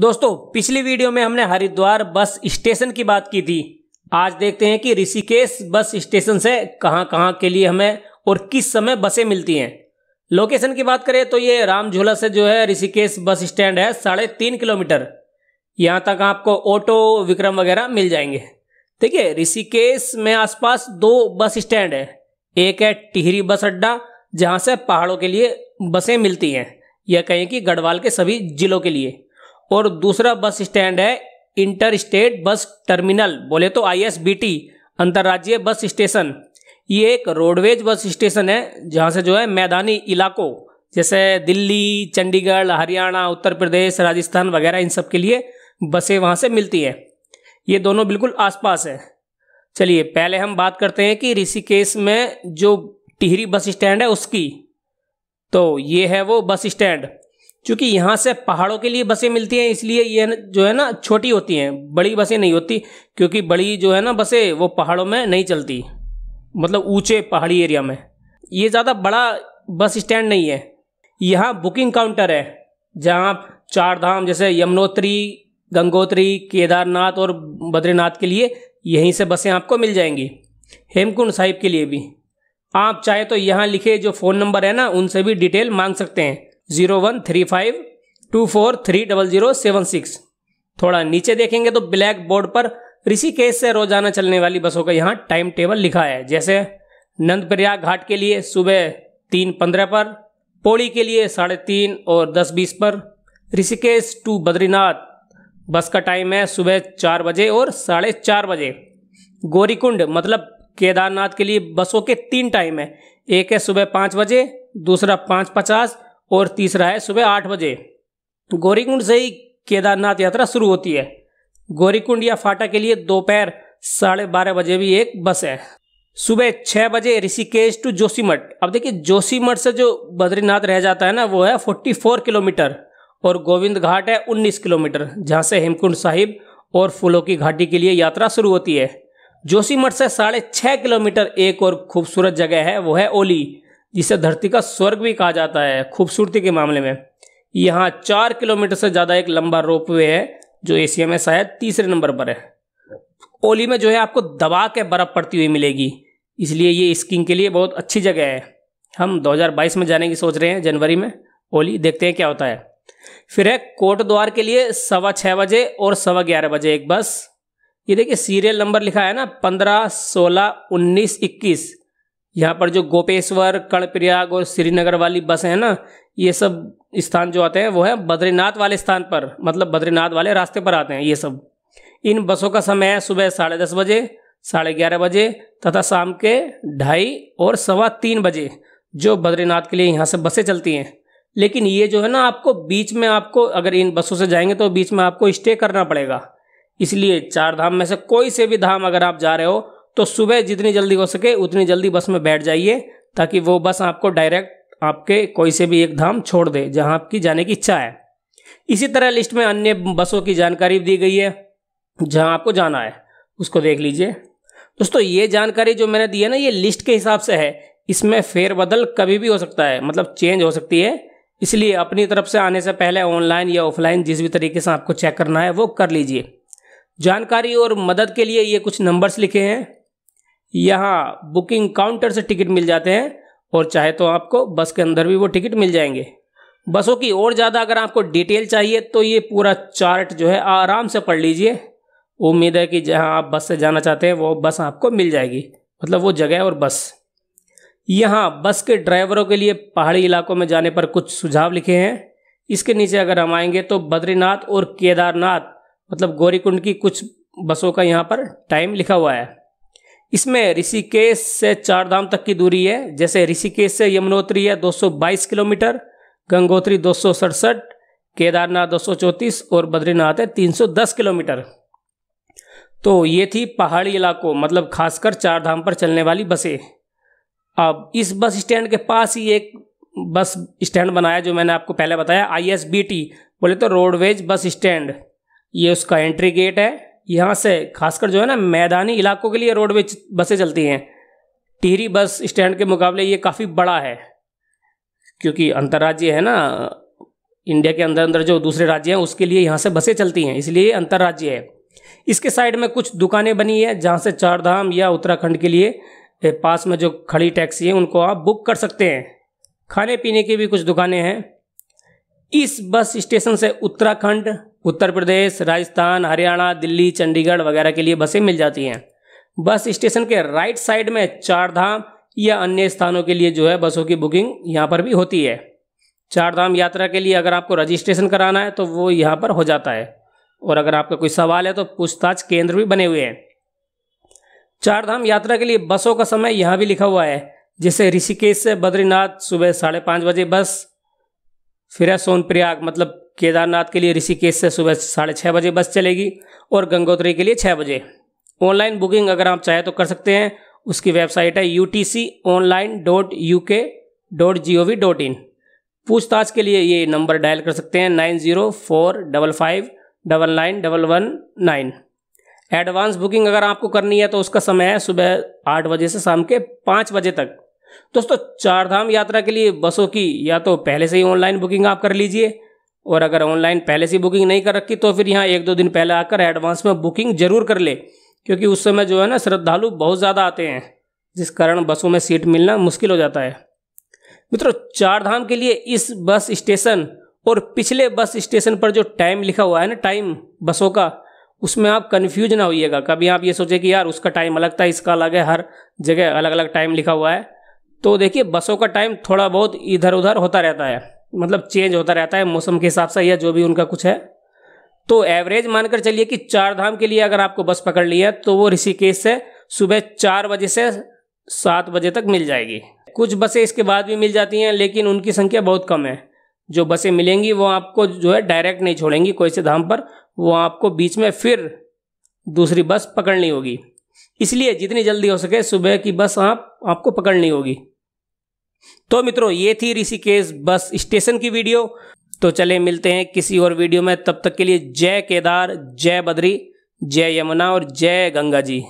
दोस्तों, पिछली वीडियो में हमने हरिद्वार बस स्टेशन की बात की थी। आज देखते हैं कि ऋषिकेश बस स्टेशन से कहां कहां के लिए हमें और किस समय बसें मिलती हैं। लोकेशन की बात करें तो ये रामझूला से जो है ऋषिकेश बस स्टैंड है 3.5 किलोमीटर। यहाँ तक आपको ऑटो विक्रम वगैरह मिल जाएंगे। देखिए, ऋषिकेश में आसपास 2 बस स्टैंड है। एक है टिहरी बस अड्डा, जहाँ से पहाड़ों के लिए बसें मिलती हैं, या कहें कि गढ़वाल के सभी जिलों के लिए। और दूसरा बस स्टैंड है इंटर स्टेट बस टर्मिनल, बोले तो ISBT, अंतर्राज्यीय बस स्टेशन। ये एक रोडवेज बस स्टेशन है, जहाँ से जो है मैदानी इलाकों जैसे दिल्ली, चंडीगढ़, हरियाणा, उत्तर प्रदेश, राजस्थान वगैरह, इन सब के लिए बसें वहाँ से मिलती हैं। ये दोनों बिल्कुल आसपास है। चलिए पहले हम बात करते हैं कि ऋषिकेश में जो टिहरी बस स्टैंड है उसकी। तो ये है वो बस स्टैंड। चूँकि यहाँ से पहाड़ों के लिए बसें मिलती हैं, इसलिए ये जो है ना छोटी होती हैं, बड़ी बसें नहीं होती। क्योंकि बड़ी जो है ना बसें वो पहाड़ों में नहीं चलती, मतलब ऊंचे पहाड़ी एरिया में। ये ज़्यादा बड़ा बस स्टैंड नहीं है। यहाँ बुकिंग काउंटर है, जहाँ आप 4 धाम जैसे यमुनोत्री, गंगोत्री, केदारनाथ और बद्रीनाथ के लिए यहीं से बसें आपको मिल जाएंगी। हेमकुंड साहिब के लिए भी आप चाहे तो यहाँ लिखे जो फ़ोन नंबर है ना, उनसे भी डिटेल मांग सकते हैं। 013524300076। थोड़ा नीचे देखेंगे तो ब्लैक बोर्ड पर ऋषिकेश से रोजाना चलने वाली बसों का यहाँ टाइम टेबल लिखा है। जैसे नंदप्रयाग घाट के लिए सुबह 3:15 पर, पौड़ी के लिए 3:30 और 10:20 पर, ऋषिकेश टू बद्रीनाथ बस का टाइम है सुबह 4 बजे और 4:30 बजे। गौरीकुंड मतलब केदारनाथ के लिए बसों के 3 टाइम है। एक है सुबह 5 बजे, दूसरा 5:50 और तीसरा है सुबह 8 बजे। गौरीकुंड से ही केदारनाथ यात्रा शुरू होती है। गौरीकुंड या फाटा के लिए दोपहर 12:30 बजे भी एक बस है। सुबह 6 बजे ऋषिकेश टू जोशीमठ। अब देखिए, जोशीमठ से जो बद्रीनाथ रह जाता है ना, वो है 44 किलोमीटर और गोविंद घाट है 19 किलोमीटर, जहाँ से हेमकुंड साहिब और फूलों की घाटी के लिए यात्रा शुरू होती है। जोशीमठ से 6.5 किलोमीटर एक और खूबसूरत जगह है, वो है ओली, जिसे धरती का स्वर्ग भी कहा जाता है खूबसूरती के मामले में। यहाँ 4 किलोमीटर से ज़्यादा एक लंबा रोपवे है, जो एशिया में शायद 3रे नंबर पर है। ओली में जो है आपको दबा के बर्फ़ पड़ती हुई मिलेगी, इसलिए ये स्कीइंग के लिए बहुत अच्छी जगह है। हम 2022 में जाने की सोच रहे हैं, जनवरी में ओली, देखते हैं क्या होता है। फिर है कोटद्वार के लिए 6:15 बजे और 11:15 बजे एक बस। ये देखिए सीरियल नंबर लिखा है ना, 15, 16, 19, 21। यहाँ पर जो गोपेश्वर, कर्णप्रयाग और श्रीनगर वाली बसें हैं ना, ये सब स्थान जो आते हैं वो है बद्रीनाथ वाले स्थान पर, मतलब बद्रीनाथ वाले रास्ते पर आते हैं ये सब। इन बसों का समय है सुबह 10:30 बजे, 11:30 बजे तथा शाम के 2:30 और 3:15 बजे, जो बद्रीनाथ के लिए यहाँ से बसें चलती हैं। लेकिन ये जो है ना, आपको बीच में, आपको अगर इन बसों से जाएंगे तो बीच में आपको स्टे करना पड़ेगा। इसलिए 4 धाम में से कोई से भी धाम अगर आप जा रहे हो तो सुबह जितनी जल्दी हो सके उतनी जल्दी बस में बैठ जाइए, ताकि वो बस आपको डायरेक्ट आपके कोई से भी एक धाम छोड़ दे जहां आपकी जाने की इच्छा है। इसी तरह लिस्ट में अन्य बसों की जानकारी दी गई है, जहां आपको जाना है उसको देख लीजिए। दोस्तों, ये जानकारी जो मैंने दी है ना, ये लिस्ट के हिसाब से है। इसमें फेरबदल कभी भी हो सकता है, मतलब चेंज हो सकती है। इसलिए अपनी तरफ से आने से पहले ऑनलाइन या ऑफलाइन जिस भी तरीके से आपको चेक करना है वो कर लीजिए। जानकारी और मदद के लिए ये कुछ नंबर्स लिखे हैं। यहाँ बुकिंग काउंटर से टिकट मिल जाते हैं, और चाहे तो आपको बस के अंदर भी वो टिकट मिल जाएंगे। बसों की और ज़्यादा अगर आपको डिटेल चाहिए तो ये पूरा चार्ट जो है आराम से पढ़ लीजिए। उम्मीद है कि जहाँ आप बस से जाना चाहते हैं वो बस आपको मिल जाएगी, मतलब वो जगह और बस। यहाँ बस के ड्राइवरों के लिए पहाड़ी इलाकों में जाने पर कुछ सुझाव लिखे हैं। इसके नीचे अगर हम आएंगे तो बद्रीनाथ और केदारनाथ मतलब गौरीकुंड की कुछ बसों का यहाँ पर टाइम लिखा हुआ है। इसमें ऋषिकेश से 4 धाम तक की दूरी है। जैसे ऋषिकेश से यमुनोत्री है 222 किलोमीटर, गंगोत्री 267, केदारनाथ 234 और बद्रीनाथ है 310 किलोमीटर। तो ये थी पहाड़ी इलाकों, मतलब खासकर 4 धाम पर चलने वाली बसें। अब इस बस स्टैंड के पास ही एक बस स्टैंड बनाया, जो मैंने आपको पहले बताया, ISBT, बोले तो रोडवेज बस स्टैंड। ये उसका एंट्री गेट है। यहाँ से खासकर जो है ना मैदानी इलाकों के लिए रोडवेज बसें चलती हैं। टिहरी बस स्टैंड के मुकाबले ये काफ़ी बड़ा है, क्योंकि अंतर्राज्यीय है ना, इंडिया के अंदर अंदर जो दूसरे राज्य हैं उसके लिए यहाँ से बसें चलती हैं, इसलिए ये अंतर्राज्य है। इसके साइड में कुछ दुकानें बनी है जहाँ से चारधाम या उत्तराखंड के लिए पास में जो खड़ी टैक्सी है उनको आप बुक कर सकते हैं। खाने पीने की भी कुछ दुकानें हैं। इस बस स्टेशन से उत्तराखंड, उत्तर प्रदेश, राजस्थान, हरियाणा, दिल्ली, चंडीगढ़ वगैरह के लिए बसें मिल जाती हैं। बस स्टेशन के राइट साइड में चारधाम या अन्य स्थानों के लिए जो है बसों की बुकिंग यहाँ पर भी होती है। चारधाम यात्रा के लिए अगर आपको रजिस्ट्रेशन कराना है तो वो यहाँ पर हो जाता है, और अगर आपका कोई सवाल है तो पूछताछ केंद्र भी बने हुए हैं। चारधाम यात्रा के लिए बसों का समय यहाँ भी लिखा हुआ है, जैसे ऋषिकेश से बद्रीनाथ सुबह 5:30 बजे बस, फिर है सोनप्रयाग मतलब केदारनाथ के लिए ऋषिकेश से सुबह 6:30 बजे बस चलेगी, और गंगोत्री के लिए 6 बजे। ऑनलाइन बुकिंग अगर आप चाहें तो कर सकते हैं। उसकी वेबसाइट है utconline.uk.gov.in। पूछताछ के लिए ये नंबर डायल कर सकते हैं 9045559919। एडवांस बुकिंग अगर आपको करनी है तो उसका समय है सुबह 8 बजे से शाम के 5 बजे तक। दोस्तों, चारधाम यात्रा के लिए बसों की या तो पहले से ही ऑनलाइन बुकिंग आप कर लीजिए, और अगर ऑनलाइन पहले से बुकिंग नहीं कर रखी तो फिर यहाँ 1-2 दिन पहले आकर एडवांस में बुकिंग जरूर कर ले, क्योंकि उस समय जो है ना श्रद्धालु बहुत ज़्यादा आते हैं, जिस कारण बसों में सीट मिलना मुश्किल हो जाता है। मित्रों, चारधाम के लिए इस बस स्टेशन और पिछले बस स्टेशन पर जो टाइम लिखा हुआ है ना, टाइम बसों का, उसमें आप कन्फ्यूज ना होइएगा। कभी आप ये सोचे कि यार उसका टाइम अलग था, इसका अलग है, हर जगह अलग अलग टाइम लिखा हुआ है। तो देखिए, बसों का टाइम थोड़ा बहुत इधर उधर होता रहता है, मतलब चेंज होता रहता है मौसम के हिसाब से या जो भी उनका कुछ है। तो एवरेज मानकर चलिए कि चारधाम के लिए अगर आपको बस पकड़ ली है तो वो ऋषिकेश से सुबह 4 बजे से 7 बजे तक मिल जाएगी। कुछ बसें इसके बाद भी मिल जाती हैं, लेकिन उनकी संख्या बहुत कम है। जो बसें मिलेंगी वो आपको जो है डायरेक्ट नहीं छोड़ेंगी कोई से धाम पर, वो आपको बीच में फिर दूसरी बस पकड़नी होगी। इसलिए जितनी जल्दी हो सके सुबह की बस आपको पकड़नी होगी। तो मित्रों, ये थी ऋषिकेश बस स्टेशन की वीडियो। तो चले मिलते हैं किसी और वीडियो में, तब तक के लिए जय केदार, जय बद्री, जय यमुना और जय गंगा जी।